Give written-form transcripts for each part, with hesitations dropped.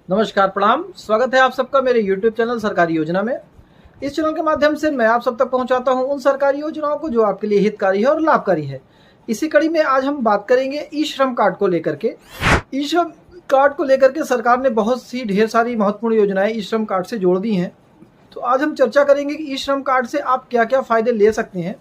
नमस्कार, प्रणाम। स्वागत है आप सबका मेरे YouTube चैनल सरकारी योजना में। इस चैनल के माध्यम से मैं आप सब तक पहुंचाता हूं उन सरकारी योजनाओं को जो आपके लिए हितकारी है और लाभकारी है। इसी कड़ी में आज हम बात करेंगे ई श्रम कार्ड को लेकर के। ई श्रम कार्ड को लेकर के सरकार ने बहुत सी ढेर सारी महत्वपूर्ण योजनाएं ई श्रम कार्ड से जोड़ दी हैं। तो आज हम चर्चा करेंगे कि ई श्रम कार्ड से आप क्या क्या फ़ायदे ले सकते हैं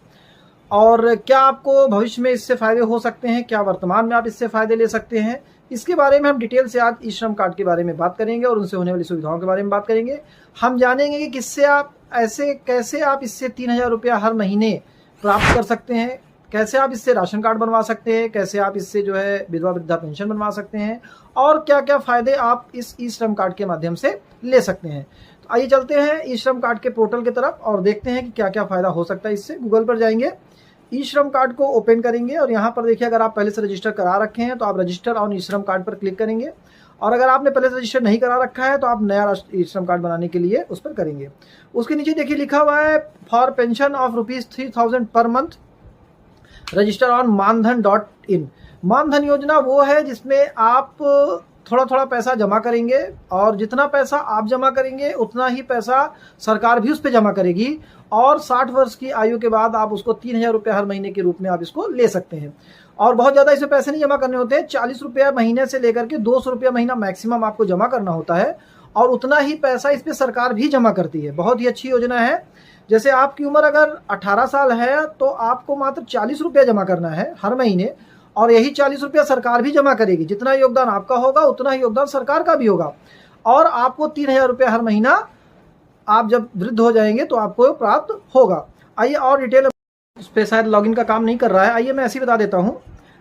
और क्या आपको भविष्य में इससे फ़ायदे हो सकते हैं, क्या वर्तमान में आप इससे फ़ायदे ले सकते हैं। इसके बारे में हम डिटेल से आज ई श्रम कार्ड के बारे में बात करेंगे और उनसे होने वाली सुविधाओं के बारे में बात करेंगे। हम जानेंगे कि कैसे आप इससे 3,000 रुपया हर महीने प्राप्त कर सकते हैं, कैसे आप इससे राशन कार्ड बनवा सकते हैं, कैसे आप इससे जो है विधवा वृद्धा पेंशन बनवा सकते हैं और क्या क्या फ़ायदे आप इस ई श्रम कार्ड के माध्यम से ले सकते हैं। तो आइए चलते हैं ई श्रम कार्ड के पोर्टल की तरफ और देखते हैं कि क्या क्या फ़ायदा हो सकता है इससे। गूगल पर जाएंगे, ई श्रम कार्ड को ओपन करेंगे और यहाँ पर देखिए, अगर आप पहले से रजिस्टर करा रखे हैं तो आप रजिस्टर ऑन ई श्रम कार्ड पर क्लिक करेंगे और अगर आपने पहले से रजिस्टर नहीं करा रखा है तो आप नया ई श्रम कार्ड बनाने के लिए उस पर करेंगे। उसके नीचे देखिए लिखा हुआ है for pension of ₹3,000 per month register on मानधन.in। मानधन योजना वो है जिसमें आप थोड़ा थोड़ा पैसा जमा करेंगे और जितना पैसा आप जमा करेंगे उतना ही पैसा सरकार भी उस पर जमा करेगी और 60 वर्ष की आयु के बाद आप उसको 3,000 रुपये हर महीने के रूप में आप इसको ले सकते हैं। और बहुत ज़्यादा इसमें पैसे नहीं जमा करने होते हैं, 40 रुपये महीने से लेकर के 200 रुपये महीना मैक्सिमम आपको जमा करना होता है और उतना ही पैसा इस पर सरकार भी जमा करती है। बहुत ही अच्छी योजना है। जैसे आपकी उम्र अगर 18 साल है तो आपको मात्र 40 रुपये जमा करना है हर महीने और यही 40 रुपया सरकार भी जमा करेगी। जितना योगदान आपका होगा उतना ही योगदान सरकार का भी होगा और आपको 3,000 रुपये हर महीना आप जब वृद्ध हो जाएंगे तो आपको प्राप्त होगा। आइए और डिटेल, इस पर शायद लॉगिन का काम नहीं कर रहा है, आइए मैं ऐसे ही बता देता हूँ।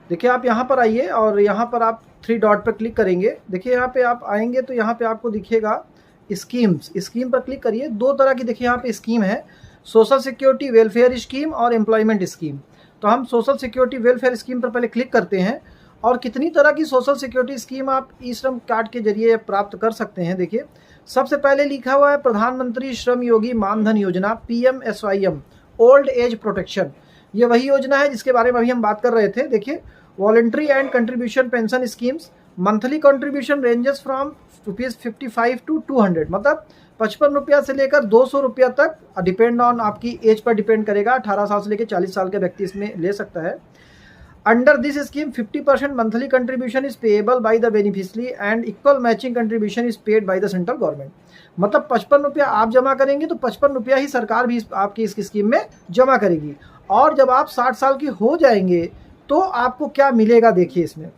देखिए आप यहाँ पर आइए और यहाँ पर आप 3 डॉट पर क्लिक करेंगे। देखिए यहाँ पे आप आएंगे तो यहाँ पे आपको दिखेगा स्कीम्स, स्कीम पर क्लिक करिए। 2 तरह की देखिए यहाँ पे स्कीम है, सोशल सिक्योरिटी वेलफेयर स्कीम और एम्प्लॉयमेंट स्कीम। तो हम सोशल सिक्योरिटी वेलफेयर स्कीम पर पहले क्लिक करते हैं और कितनी तरह की सोशल सिक्योरिटी स्कीम आप ई श्रम कार्ड के जरिए प्राप्त कर सकते हैं। देखिए सबसे पहले लिखा हुआ है प्रधानमंत्री श्रम योगी मानधन योजना PMSYM ओल्ड एज प्रोटेक्शन। ये वही योजना है जिसके बारे में अभी हम बात कर रहे थे। देखिए voluntary and contribution pension schemes, monthly contribution ranges from ₹55 to 200, मतलब 55 रुपया से लेकर 200 रुपया तक, डिपेंड ऑन आपकी एज पर डिपेंड करेगा। 18 साल से लेकर 40 साल का व्यक्ति इसमें ले सकता है। Under this scheme 50% monthly contribution is payable by the beneficiary and equal matching contribution is paid by the central government. मतलब 55 रुपया आप जमा करेंगे तो 55 रुपया ही सरकार भी आपकी इस स्कीम में जमा करेगी। और जब आप 60 साल के हो जाएंगे तो आपको क्या मिलेगा, देखिए इसमें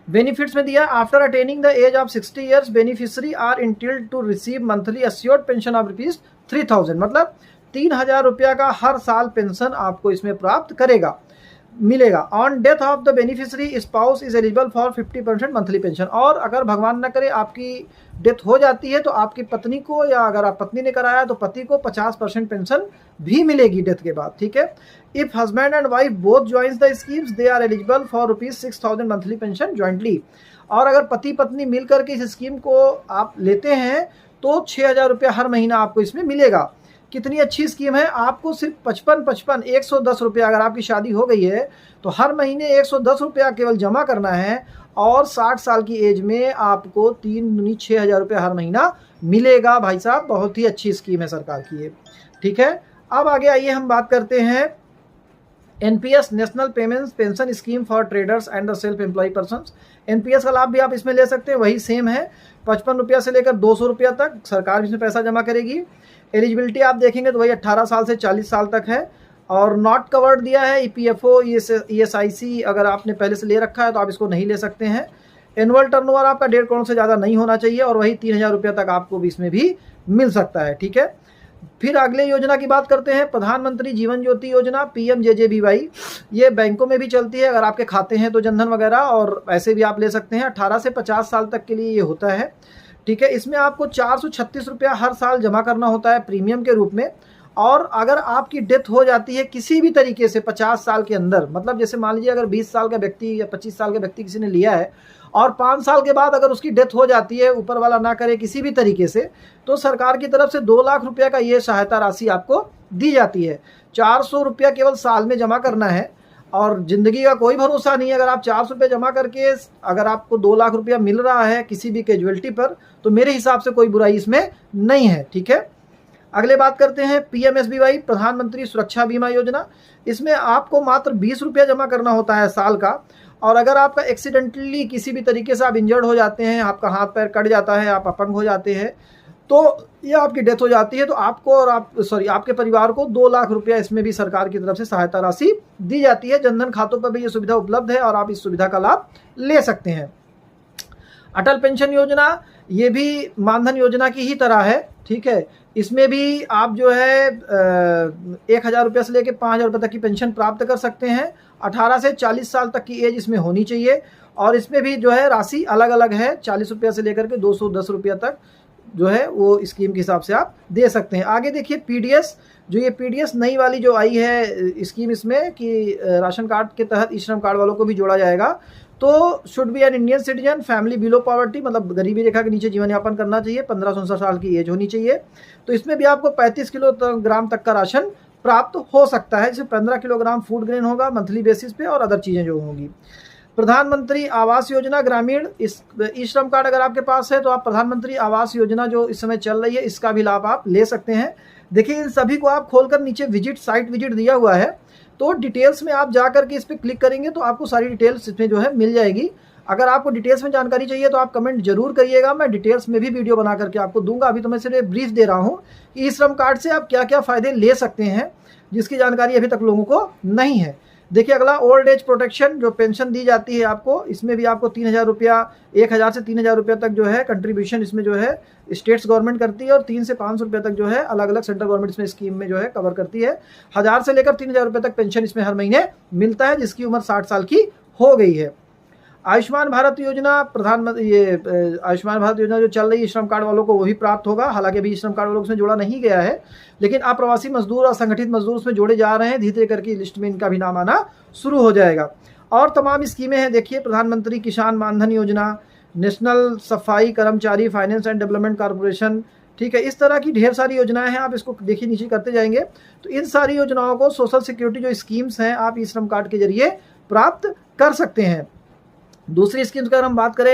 बेनिफिट्स में दिया, after attaining the age of 60 years beneficiary are entitled to receive monthly assured pension of ₹3,000, मतलब 3,000 रुपया का हर साल पेंशन आपको इसमें प्राप्त मिलेगा। On death of the beneficiary spouse is eligible for 50% monthly pension. और अगर भगवान न करे आपकी डेथ हो जाती है तो आपकी पत्नी को, या अगर आप पत्नी ने कराया तो पति को 50% पेंशन भी मिलेगी डेथ के बाद। ठीक है। If husband and wife both joins the schemes they are eligible for ₹6,000 monthly pension jointly. और अगर पति पत्नी मिलकर के इस स्कीम को आप लेते हैं तो 6,000 रुपया हर महीना आपको इसमें मिलेगा। कितनी अच्छी स्कीम है। आपको सिर्फ 55 110 रुपया, अगर आपकी शादी हो गई है तो हर महीने 110 रुपया केवल जमा करना है और 60 साल की एज में आपको 3 दूनी 6,000 रुपया हर महीना मिलेगा। भाई साहब बहुत ही अच्छी स्कीम है सरकार की ये। ठीक है। अब आगे आइए हम बात करते हैं NPS national payments pension scheme for traders and the self employ persons. NPS का लाभ भी आप इसमें ले सकते हैं, वही सेम है। 55 रुपया से लेकर 200 रुपया तक सरकार इसमें पैसा जमा करेगी। एलिजिबिलिटी आप देखेंगे तो वही 18 साल से 40 साल तक है और नॉट कवर्ड दिया है EPFO ESIC, अगर आपने पहले से ले रखा है तो आप इसको नहीं ले सकते हैं। एनुअल टर्नओवर आपका 1.5 करोड़ से ज़्यादा नहीं होना चाहिए और वही 3,000 रुपया तक आपको भी इसमें भी मिल सकता है। ठीक है। फिर अगले योजना की बात करते हैं, प्रधानमंत्री जीवन ज्योति योजना PMJJBY। ये बैंकों में भी चलती है, अगर आपके खाते हैं तो जनधन वगैरह, और ऐसे भी आप ले सकते हैं। 18 से 50 साल तक के लिए ये होता है। ठीक है। इसमें आपको 436 रुपया हर साल जमा करना होता है प्रीमियम के रूप में। और अगर आपकी डेथ हो जाती है किसी भी तरीके से 50 साल के अंदर, मतलब जैसे मान लीजिए अगर 20 साल का व्यक्ति या 25 साल का व्यक्ति किसी ने लिया है और 5 साल के बाद अगर उसकी डेथ हो जाती है, ऊपर वाला ना करे किसी भी तरीके से, तो सरकार की तरफ से 2 लाख रुपया का ये सहायता राशि आपको दी जाती है। 400 रुपया केवल साल में जमा करना है और ज़िंदगी का कोई भरोसा नहीं है। अगर आप 400 रुपये जमा करके अगर आपको 2 लाख रुपया मिल रहा है किसी भी कैजुअलिटी पर, तो मेरे हिसाब से कोई बुराई इसमें नहीं है। ठीक है, अगले बात करते हैं PMSBY, प्रधानमंत्री सुरक्षा बीमा योजना। इसमें आपको मात्र 20 रुपया जमा करना होता है साल का, और अगर आपका एक्सीडेंटली किसी भी तरीके से आप इंजर्ड हो जाते हैं, आपका हाथ पैर कट जाता है, आप अपंग हो जाते हैं, तो या आपकी डेथ हो जाती है, तो आपको और आपके परिवार को 2 लाख रुपया इसमें भी सरकार की तरफ से सहायता राशि दी जाती है। जनधन खातों पर भी ये सुविधा उपलब्ध है और आप इस सुविधा का लाभ ले सकते हैं। अटल पेंशन योजना, ये भी मानधन योजना की ही तरह है। ठीक है, इसमें भी आप जो है 1,000 रुपये से लेकर 5,000 रुपये तक की पेंशन प्राप्त कर सकते हैं। 18 से 40 साल तक की एज इसमें होनी चाहिए, और इसमें भी जो है राशि अलग अलग है, 40 रुपये से लेकर के 210 रुपये तक जो है वो स्कीम के हिसाब से आप दे सकते हैं। आगे देखिए PDS, जो ये PDS नई वाली जो आई है स्कीम, इसमें कि राशन कार्ड के तहत ई श्रम कार्ड वालों को भी जोड़ा जाएगा। तो should be an Indian citizen, family below poverty, मतलब गरीबी रेखा के नीचे जीवन यापन करना चाहिए, 15 साल की एज होनी चाहिए। तो इसमें भी आपको 35 किलोग्राम तक का राशन प्राप्त हो सकता है, जिसमें 15 किलोग्राम फूड ग्रेन होगा मंथली बेसिस पे, और अदर चीज़ें जो होंगी। प्रधानमंत्री आवास योजना ग्रामीण, इस ई श्रम कार्ड अगर आपके पास है तो आप प्रधानमंत्री आवास योजना जो इस समय चल रही है इसका भी लाभ आप ले सकते हैं। देखिए इन सभी को आप खोलकर नीचे साइट विजिट दिया हुआ है, तो डिटेल्स में आप जा करके इस पर क्लिक करेंगे तो आपको सारी डिटेल्स इसमें जो है मिल जाएगी। अगर आपको डिटेल्स में जानकारी चाहिए तो आप कमेंट जरूर करिएगा, मैं डिटेल्स में भी वीडियो बना करके आपको दूंगा। अभी तो मैं सिर्फ ब्रीफ दे रहा हूँ कि ई श्रम कार्ड से आप क्या क्या फ़ायदे ले सकते हैं, जिसकी जानकारी अभी तक लोगों को नहीं है। देखिए अगला ओल्ड एज प्रोटेक्शन, जो पेंशन दी जाती है आपको, इसमें भी आपको 3,000 रुपया, 1,000 से 3,000 रुपया तक जो है कंट्रीब्यूशन इसमें जो है स्टेट्स गवर्नमेंट करती है, और 3 से 500 रुपये तक जो है अलग अलग सेंट्रल गवर्नमेंट इसमें स्कीम में जो है कवर करती है। 1,000 से लेकर 3,000 रुपये तक पेंशन इसमें हर महीने मिलता है, जिसकी उम्र 60 साल की हो गई है। आयुष्मान भारत योजना, आयुष्मान भारत योजना जो चल रही है श्रम कार्ड वालों को वो भी प्राप्त होगा। हालांकि अभी श्रम कार्ड वालों को उसमें जोड़ा नहीं गया है, लेकिन अप्रवासी मजदूर और संगठित मजदूर उसमें जोड़े जा रहे हैं। धीरे धीरे करके लिस्ट में इनका भी नाम आना शुरू हो जाएगा। और तमाम स्कीमें हैं, देखिए प्रधानमंत्री किसान मानधन योजना, नेशनल सफाई कर्मचारी फाइनेंस एंड डेवलपमेंट कॉर्पोरेशन। ठीक है, इस तरह की ढेर सारी योजनाएं हैं, आप इसको देखिए नीचे करते जाएंगे तो इन सारी योजनाओं को, सोशल सिक्योरिटी जो स्कीम्स हैं, आप ई श्रम कार्ड के जरिए प्राप्त कर सकते हैं। दूसरी स्कीम की अगर हम बात करें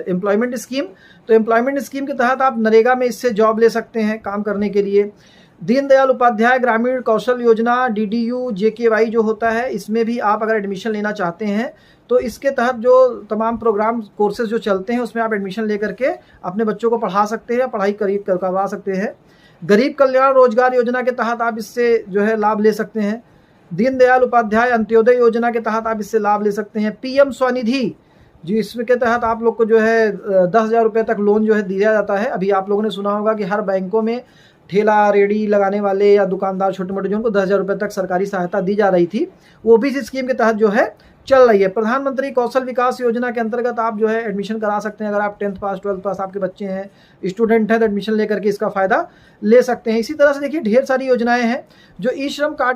एम्प्लॉयमेंट स्कीम, तो एम्प्लॉयमेंट स्कीम के तहत आप नरेगा में इससे जॉब ले सकते हैं काम करने के लिए। दीनदयाल उपाध्याय ग्रामीण कौशल योजना DDU JKY जो होता है, इसमें भी आप अगर एडमिशन लेना चाहते हैं तो इसके तहत जो तमाम प्रोग्राम कोर्सेज जो चलते हैं उसमें आप एडमिशन लेकर के अपने बच्चों को पढ़ा सकते हैं, पढ़ाई करवा सकते हैं। गरीब कल्याण रोजगार योजना के तहत आप इससे जो है लाभ ले सकते हैं। दीनदयाल उपाध्याय अंत्योदय योजना के तहत आप इससे लाभ ले सकते हैं। PM स्वनिधि, जो इसके तहत आप लोग को जो है 10,000 रुपये तक लोन जो है दिया जाता है। अभी आप लोगों ने सुना होगा कि हर बैंकों में ठेला रेडी लगाने वाले या दुकानदार छोटे मोटे जो उनको 10,000 रुपये तक सरकारी सहायता दी जा रही थी, वो भी इस स्कीम के तहत जो है चल रही है। प्रधानमंत्री कौशल विकास योजना के अंतर्गत आप जो है एडमिशन करा सकते हैं। अगर आप 10th पास 12th पास आपके बच्चे हैं, स्टूडेंट हैं, तो एडमिशन लेकर के इसका फ़ायदा ले सकते हैं। इसी तरह से देखिए ढेर सारी योजनाएं हैं जो ई श्रम कार्ड